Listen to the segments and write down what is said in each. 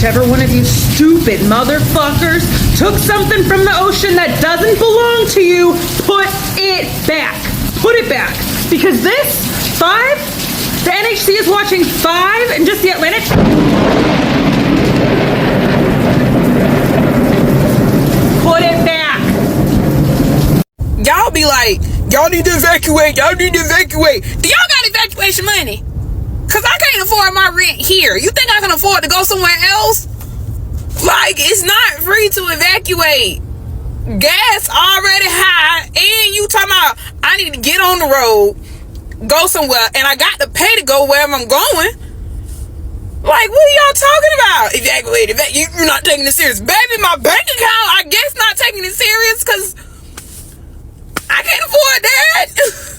Whichever one of you stupid motherfuckers took something from the ocean that doesn't belong to you, put it back. Put it back. Because this, 5, the NHC is watching 5 and just the Atlantic. Put it back. Y'all be like, y'all need to evacuate. Y'all need to evacuate. Do y'all got evacuation money? Because I can't afford my rent here. You think I can afford to go somewhere else? Like, it's not free to evacuate. Gas already high. And you talking about, I need to get on the road, go somewhere, and I got to pay to go wherever I'm going. Like, what are y'all talking about? Evacuate. You're not taking it serious. Baby, my bank account, I guess not taking it serious because I can't afford that.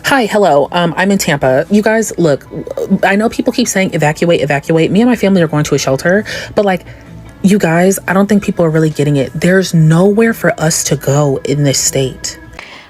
Hi, hello. I'm in Tampa. You guys, look, I know people keep saying evacuate. Me and my family are going to a shelter, but like, you guys, I don't think people are really getting it. There's nowhere for us to go in this state.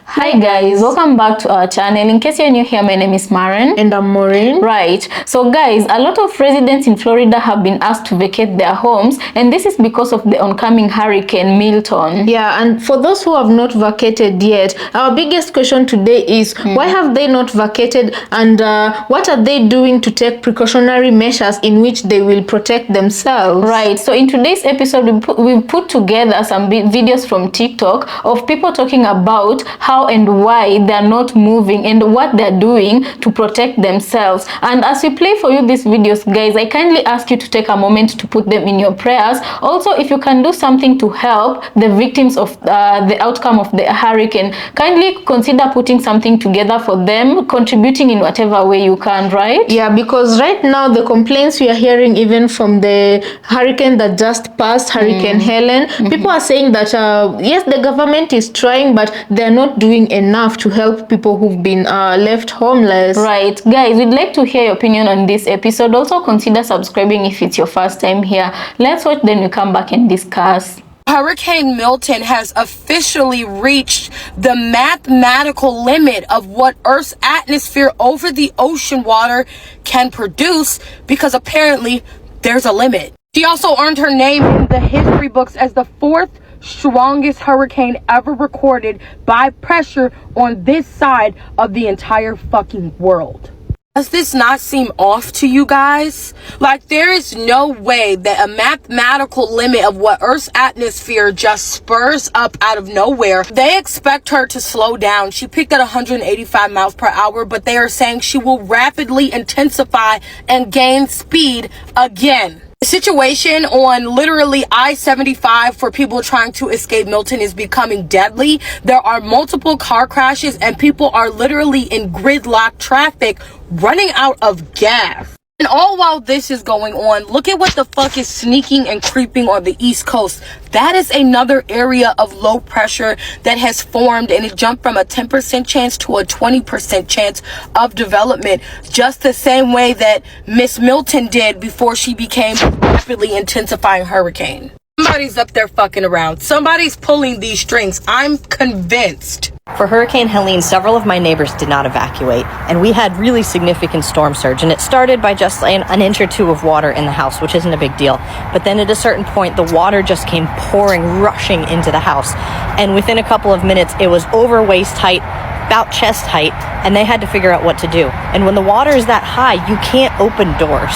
Hi guys, welcome back to our channel. In case you're new here, my name is Maren. And I'm Maureen. Right. So guys, a lot of residents in Florida have been asked to vacate their homes, and this is because of the oncoming hurricane Milton. Yeah, and for those who have not vacated yet, our biggest question today is why have they not vacated, and what are they doing to take precautionary measures in which they will protect themselves? Right. So in today's episode, we put together some videos from TikTok of people talking about how and why they're not moving and what they're doing to protect themselves. And as we play for you these videos, guys, I kindly ask you to take a moment to put them in your prayers. Also, if you can do something to help the victims of the outcome of the hurricane, kindly consider putting something together for them, contributing in whatever way you can, right? Yeah, because right now the complaints we are hearing even from the hurricane that just passed, Hurricane Helen, people are saying that yes, the government is trying, but they're not doing enough to help people who've been left homeless. Right. Guys, we'd like to hear your opinion on this episode. Also consider subscribing if it's your first time here. Let's watch, then we come back and discuss. Hurricane Milton has officially reached the mathematical limit of what Earth's atmosphere over the ocean water can produce, because apparently there's a limit. She also earned her name in the history books as the 4th strongest hurricane ever recorded by pressure on this side of the entire fucking world. Does this not seem off to you guys? Like, there is no way that a mathematical limit of what Earth's atmosphere just spurs up out of nowhere. They expect her to slow down. She peaked at 185 miles per hour, but they are saying she will rapidly intensify and gain speed again. The situation on literally I-75 for people trying to escape Milton is becoming deadly. There are multiple car crashes and people are literally in gridlock traffic running out of gas. And all while this is going on, look at what the fuck is sneaking and creeping on the East Coast. That is another area of low pressure that has formed, and it jumped from a 10% chance to a 20% chance of development, just the same way that Miss Milton did before she became a rapidly intensifying hurricane. Somebody's up there fucking around. Somebody's pulling these strings. I'm convinced. For Hurricane Helene, several of my neighbors did not evacuate, and we had really significant storm surge, and it started by just an inch or two of water in the house, which isn't a big deal. But then at a certain point, the water just came pouring, rushing into the house, and within a couple of minutes, it was over waist height, about chest height, and they had to figure out what to do. And when the water is that high, you can't open doors.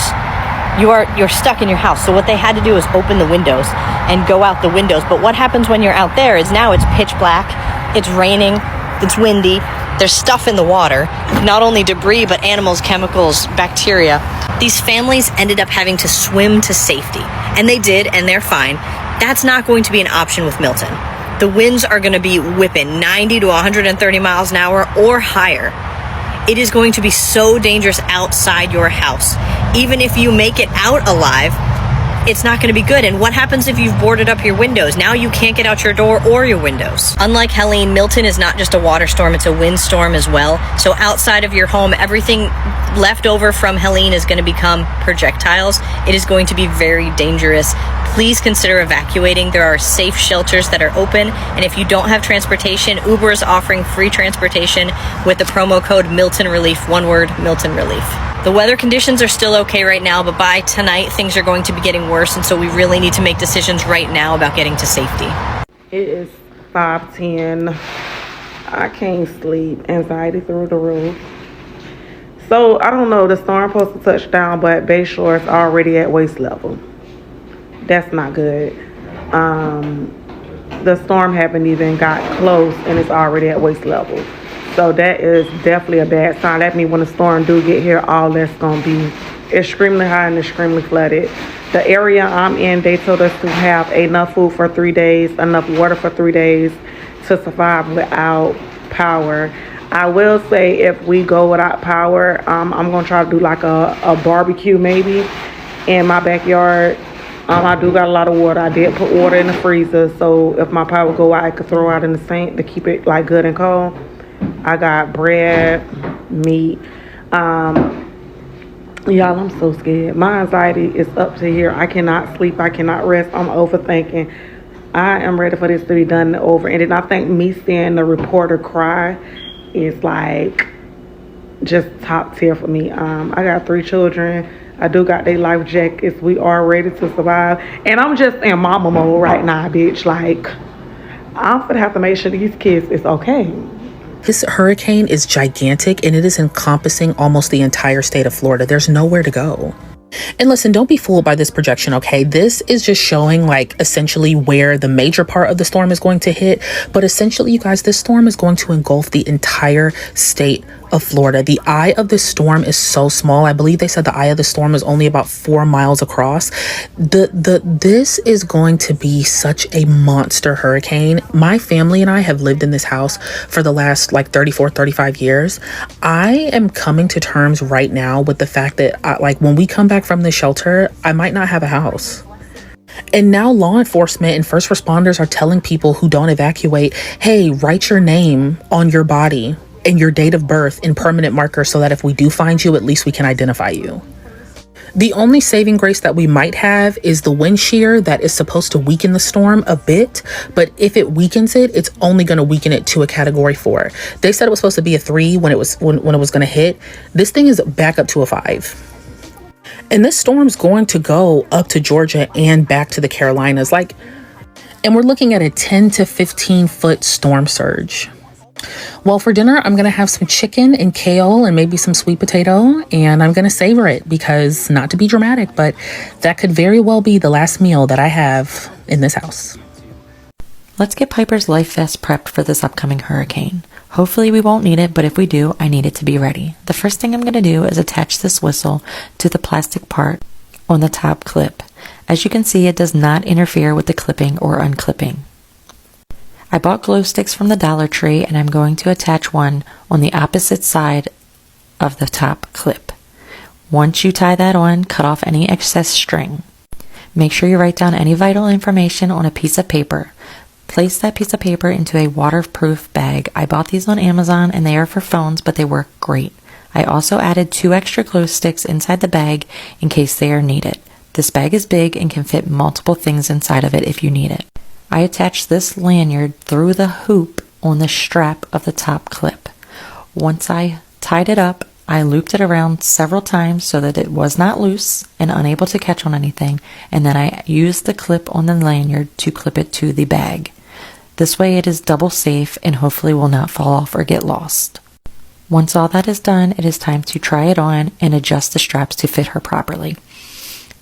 You're stuck in your house. So what they had to do is open the windows and go out the windows. But what happens when you're out there is now it's pitch black, it's raining, it's windy, there's stuff in the water, not only debris, but animals, chemicals, bacteria. These families ended up having to swim to safety, and they did, and they're fine. That's not going to be an option with Milton. The winds are going to be whipping 90 to 130 miles an hour or higher. It is going to be so dangerous outside your house. Even if you make it out alive, it's not going to be good. And what happens if you've boarded up your windows? Now you can't get out your door or your windows. Unlike Helene, Milton is not just a water storm, it's a windstorm as well. So outside of your home, everything left over from Helene is going to become projectiles. It is going to be very dangerous. Please consider evacuating. There are safe shelters that are open. And if you don't have transportation, Uber is offering free transportation with the promo code Milton Relief, one word, Milton Relief. The weather conditions are still okay right now, but by tonight, things are going to be getting worse, and so we really need to make decisions right now about getting to safety. It is 5:10. I can't sleep. Anxiety through the roof. So, I don't know, the storm supposed to touch down, but Bayshore is already at waist level. That's not good. The storm haven't even got close, and it's already at waist level. So that is definitely a bad sign. That means when the storm do get here, all that's going to be extremely high and extremely flooded. The area I'm in, they told us to have enough food for 3 days, enough water for 3 days to survive without power. I will say if we go without power, I'm going to try to do like a barbecue maybe in my backyard. I do got a lot of water. I did put water in the freezer, so if my power go out, I could throw out in the sink to keep it like good and cold. I got bread, meat. Y'all, I'm so scared. My anxiety is up to here. I cannot sleep. I cannot rest. I'm overthinking. I am ready for this to be done and over. And then I think me seeing the reporter cry is like just top tier for me. I got 3 children. I do got their life jackets. We are ready to survive. And I'm just in mama mode right now, bitch. Like, I'm gonna have to make sure these kids is okay. This hurricane is gigantic and it is encompassing almost the entire state of Florida. There's nowhere to go. And listen, don't be fooled by this projection, okay? This is just showing like essentially where the major part of the storm is going to hit. But essentially, you guys, this storm is going to engulf the entire state of Florida. The eye of the storm is so small. I believe they said the eye of the storm is only about 4 miles across. This is going to be such a monster hurricane. My family and I have lived in this house for the last like 35 years. I am coming to terms right now with the fact that like when we come back from the shelter, I might not have a house. And now law enforcement and first responders are telling people who don't evacuate, hey, write your name on your body and your date of birth in permanent markers so that if we do find you, at least we can identify you. The only saving grace that we might have is the wind shear that is supposed to weaken the storm a bit, but if it weakens it, it's only going to weaken it to a category 4. They said it was supposed to be a 3 when it was going to hit. This thing is back up to a 5. And this storm's going to go up to Georgia and back to the Carolinas. And we're looking at a 10 to 15 foot storm surge. Well, for dinner, I'm going to have some chicken and kale and maybe some sweet potato, and I'm going to savor it because, not to be dramatic, but that could very well be the last meal that I have in this house. Let's get Piper's life vest prepped for this upcoming hurricane. Hopefully we won't need it, but if we do, I need it to be ready. The first thing I'm going to do is attach this whistle to the plastic part on the top clip. As you can see, it does not interfere with the clipping or unclipping. I bought glow sticks from the Dollar Tree, and I'm going to attach one on the opposite side of the top clip. Once you tie that on, cut off any excess string. Make sure you write down any vital information on a piece of paper. Place that piece of paper into a waterproof bag. I bought these on Amazon and they are for phones, but they work great. I also added 2 extra glow sticks inside the bag in case they are needed. This bag is big and can fit multiple things inside of it if you need it. I attached this lanyard through the hoop on the strap of the top clip. Once I tied it up, I looped it around several times so that it was not loose and unable to catch on anything, and then I used the clip on the lanyard to clip it to the bag. This way it is double safe and hopefully will not fall off or get lost. Once all that is done, it is time to try it on and adjust the straps to fit her properly.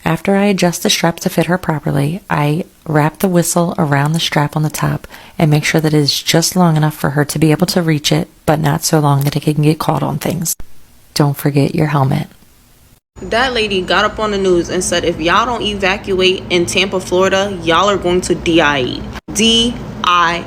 After I adjust the straps to fit her properly, I wrap the whistle around the strap on the top and make sure that it is just long enough for her to be able to reach it, but not so long that it can get caught on things. Don't forget your helmet. That lady got up on the news and said if y'all don't evacuate in Tampa, Florida, y'all are going to DIE. DIE.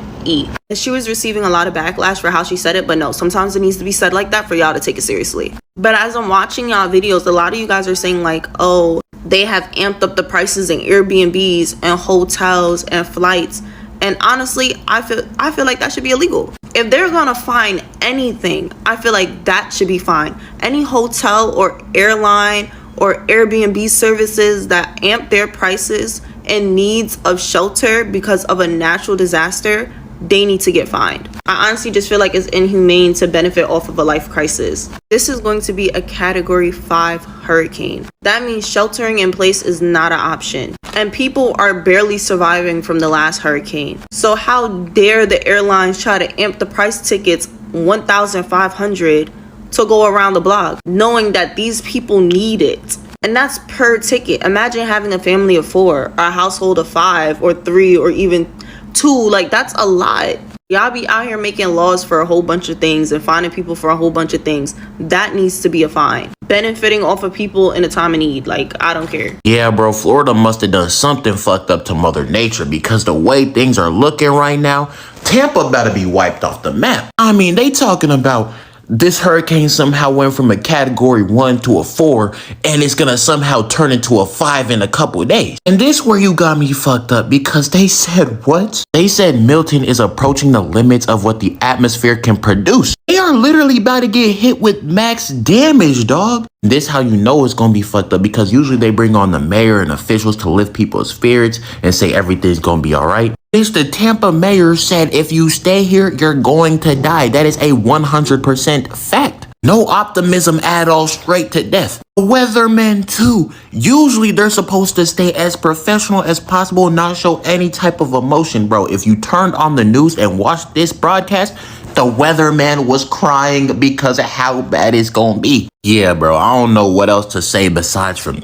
She was receiving a lot of backlash for how she said it, but no, sometimes it needs to be said like that for y'all to take it seriously. But as I'm watching y'all videos, a lot of you guys are saying like, oh, they have amped up the prices in Airbnbs and hotels and flights. And honestly, I feel like that should be illegal. If they're gonna fine anything, I feel like that should be fine. Any hotel or airline or Airbnb services that amp their prices and needs of shelter because of a natural disaster, they need to get fined. I honestly just feel like it's inhumane to benefit off of a life crisis. This is going to be a Category 5 hurricane. That means sheltering in place is not an option. And people are barely surviving from the last hurricane. So how dare the airlines try to amp the price tickets $1,500 to go around the block, knowing that these people need it. And that's per ticket. Imagine having a family of 4, or a household of 5 or 3 or even 2. Like, that's a lot. Y'all be out here making laws for a whole bunch of things and fining people for a whole bunch of things. That needs to be a fine. Benefiting off of people in a time of need, like, I don't care. Yeah, bro, Florida must have done something fucked up to Mother Nature, because the way things are looking right now, Tampa better be wiped off the map. I mean, they talking about this hurricane somehow went from a Category 1 to a 4, and it's gonna somehow turn into a 5 in a couple of days. And this where you got me fucked up, because they said what? They said Milton is approaching the limits of what the atmosphere can produce. They are literally about to get hit with max damage, dog. This how you know it's gonna be fucked up, because usually they bring on the mayor and officials to lift people's spirits and say everything's gonna be alright. The Tampa mayor said if you stay here, you're going to die. That is a 100% fact. No optimism at all, straight to death. The weathermen too. Usually they're supposed to stay as professional as possible, not show any type of emotion, bro. If you turned on the news and watched this broadcast, the weatherman was crying because of how bad it's gonna be. Yeah, bro, I don't know what else to say besides from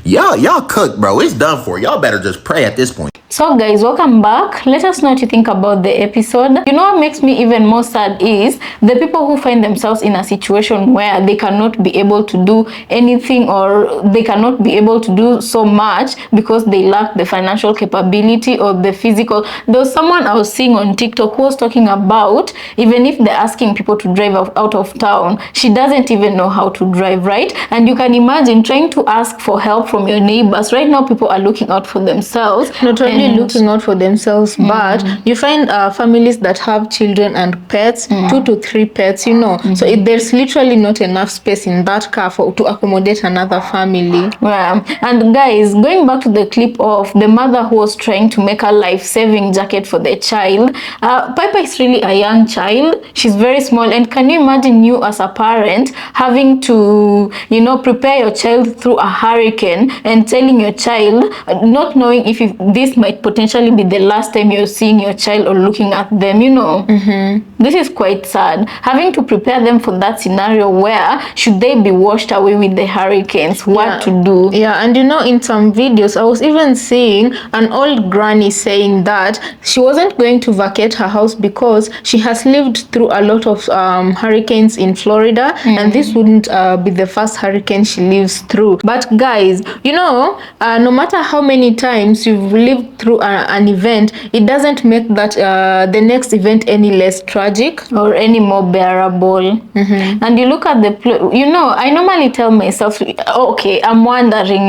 y'all cook, bro. It's done for. Y'all better just pray at this point. So guys, welcome back. Let us know what you think about the episode. You know what makes me even more sad is the people who find themselves in a situation where they cannot be able to do anything, or they cannot be able to do so much because they lack the financial capability or the physical. There was someone I was seeing on TikTok who was talking about, even if they're asking people to drive out of town, she doesn't even know how to drive, right? And you can imagine trying to ask for help from your neighbors. Right now people are looking out for themselves. Not only looking out for themselves, but you find families that have children and pets, 2 to 3 pets, you know. So there's literally not enough space in that car to accommodate another family. Yeah. And guys, going back to the clip of the mother who was trying to make a life-saving jacket for the child, Piper is really a young child. She's very small, and can you imagine you as a parent having to, you know, prepare your child through a hurricane and telling your child, not knowing if this might potentially be the last time you're seeing your child or looking at them, you know. This is quite sad, having to prepare them for that scenario where should they be washed away with the hurricanes, what to do. Yeah, and you know, in some videos I was even seeing an old granny saying that she wasn't going to vacate her house because she has lived through a lot of hurricanes in Florida, and this wouldn't be the first hurricane she lives through. But guys, you know, no matter how many times you've lived through an event, it doesn't make that the next event any less tragic or any more bearable. And you look at the, you know, I normally tell myself, okay, I'm wondering,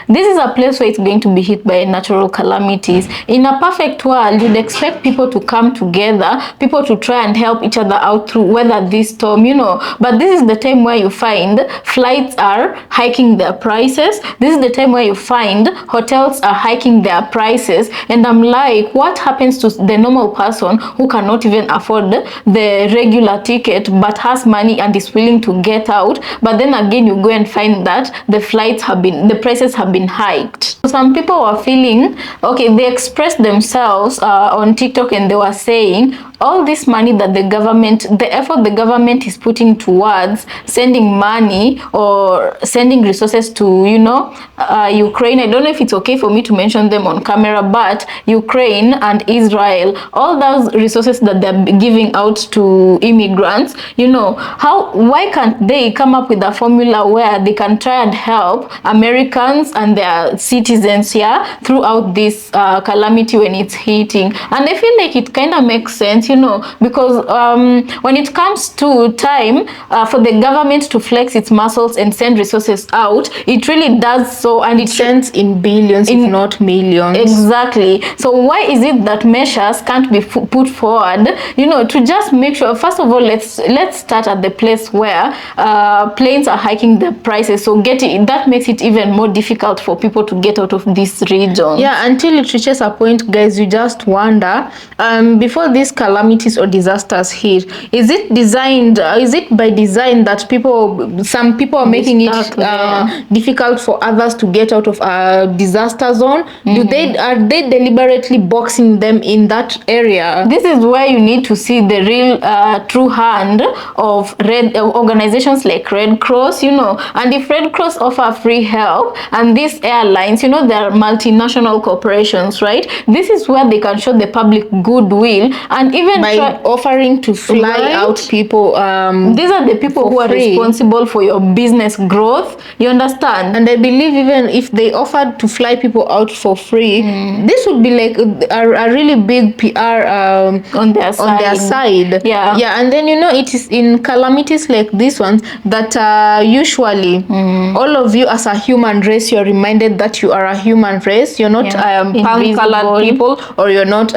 this is a place where it's going to be hit by natural calamities. In a perfect world, you'd expect people to come together, people to try and help each other out through weather this storm, you know. But this is the time where you find flights are hiking their prices. This is the time where you find hotels are hiking their prices. And I'm like, what happens to the normal person who cannot even afford the regular ticket but has money and is willing to get out? But then again, you go and find that the prices have been hiked. Some people were feeling, okay, they expressed themselves on TikTok, and they were saying all this money that the government, the effort the government is putting towards sending money or sending resources to, you know, Ukraine. I don't know if it's okay for me to mention them on camera, but Ukraine and Israel, all those resources that they're giving out to immigrants, you know, why can't they come up with a formula where they can try and help Americans and their citizens here throughout this calamity when it's hitting? And I feel like it kind of makes sense. you know, because when it comes to time for the government to flex its muscles and send resources out, it really does so, and it sends in billions, if not millions. Exactly. So why is it that measures can't be put forward, you know, to just make sure? First of all, let's start at the place where planes are hiking the prices, so that makes it even more difficult for people to get out of this region. Yeah, until it reaches a point, guys, you just wonder, before these calamities or disasters hit, is it designed, is it by design that some people are making it difficult for others to get out of a disaster zone? Are they deliberately boxing them in that area? This is where you need to see the real true hand of organizations like Red Cross, you know. And if Red Cross offer free help, and these airlines, you know, they're multinational corporations, right? This is where they can show the public goodwill, and even by offering to fly out people. These are the people who are responsible for your business growth, you understand? And I believe even if they offered to fly people out for free, this would be like a really big PR on their side. Yeah. And then, you know, it is in calamities like this one that usually all of you as a human race, you're reminded that you are a human race. You're not palm colored people, or you're not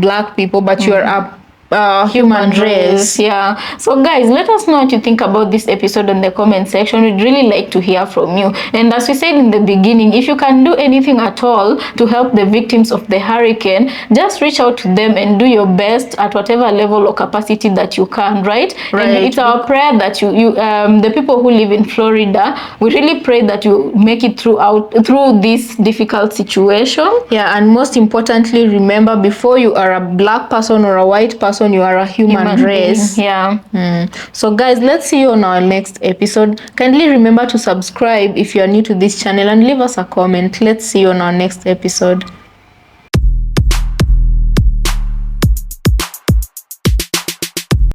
black people, but you are a human race. Yeah. So guys, let us know what you think about this episode in the comment section. We'd really like to hear from you. And as we said in the beginning, if you can do anything at all to help the victims of the hurricane, just reach out to them and do your best at whatever level or capacity that you can, right? And it's our prayer that you the people who live in Florida, we really pray that you make it through this difficult situation. Yeah, and most importantly, remember, before you are a black person or a white person, you are a human race. So guys, let's see you on our next episode. Kindly remember to subscribe if you are new to this channel, and leave us a comment. Let's see you on our next episode.